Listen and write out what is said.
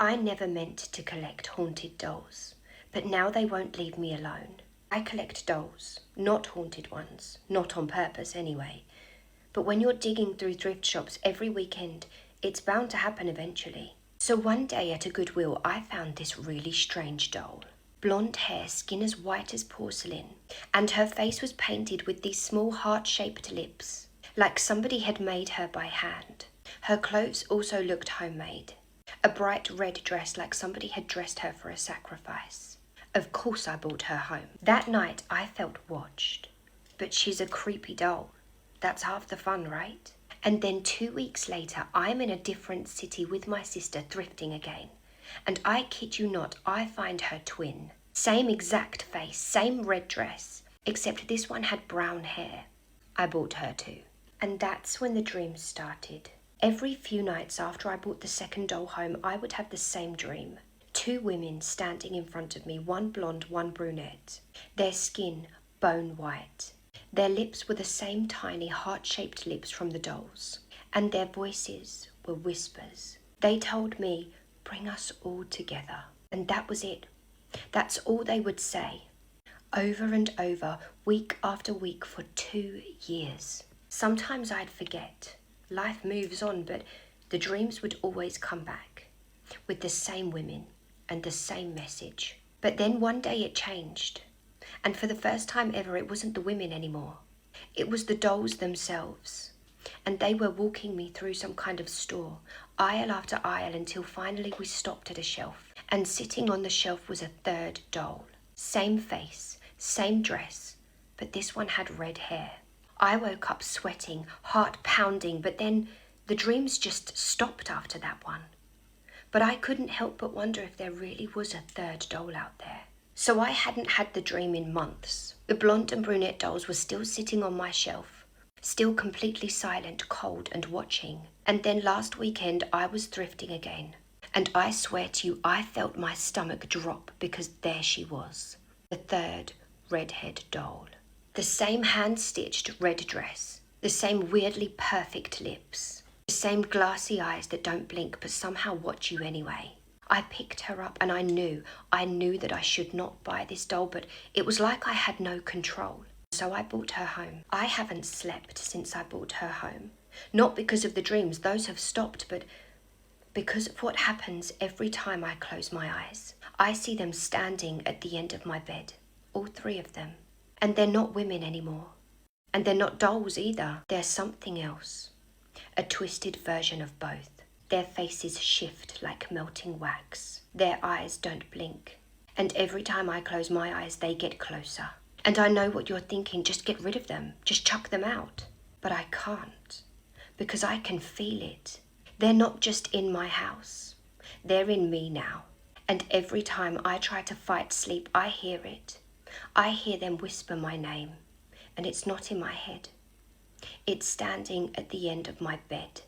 I never meant to collect haunted dolls, but now they won't leave me alone. I collect dolls, not haunted ones, not on purpose anyway. But when you're digging through thrift shops every weekend, it's bound to happen eventually. So one day at a Goodwill, I found this really strange doll. Blonde hair, skin as white as porcelain, and her face was painted with these small heart-shaped lips, like somebody had made her by hand. Her clothes also looked homemade. A bright red dress like somebody had dressed her for a sacrifice. Of course I brought her home. That night I felt watched. But she's a creepy doll. That's half the fun, right? And then 2 weeks later, I'm in a different city with my sister thrifting again. And I kid you not, I find her twin. Same exact face, same red dress, except this one had brown hair. I bought her too. And that's when the dreams started. Every few nights after I brought the second doll home, I would have the same dream. 2 women standing in front of me, one blonde, one brunette. Their skin bone white. Their lips were the same tiny heart-shaped lips from the dolls. And their voices were whispers. They told me, "Bring us all together." And that was it. That's all they would say. Over and over, week after week for 2 years. Sometimes I'd forget. Life moves on, but the dreams would always come back. With the same women and the same message. But then one day it changed. And for the first time ever, it wasn't the women anymore. It was the dolls themselves. And they were walking me through some kind of store, aisle after aisle, until finally we stopped at a shelf. And sitting on the shelf was a third doll. Same face, same dress, but this one had red hair. I woke up sweating, heart pounding, but then the dreams just stopped after that one. But I couldn't help but wonder if there really was a third doll out there. So I hadn't had the dream in months. The blonde and brunette dolls were still sitting on my shelf, still completely silent, cold, and watching. And then last weekend I was thrifting again. And I swear to you, I felt my stomach drop because there she was, the third redhead doll. The same hand-stitched red dress, the same weirdly perfect lips, the same glassy eyes that don't blink but somehow watch you anyway. I picked her up and I knew that I should not buy this doll, but it was like I had no control. So I brought her home. I haven't slept since I brought her home. Not because of the dreams, those have stopped, but because of what happens every time I close my eyes. I see them standing at the end of my bed, all 3 of them. And they're not women anymore. And they're not dolls either. They're something else. A twisted version of both. Their faces shift like melting wax. Their eyes don't blink. And every time I close my eyes, they get closer. And I know what you're thinking, just get rid of them. Just chuck them out. But I can't. Because I can feel it. They're not just in my house. They're in me now. And every time I try to fight sleep, I hear it. I hear them whisper my name. And it's not in my head. It's standing at the end of my bed.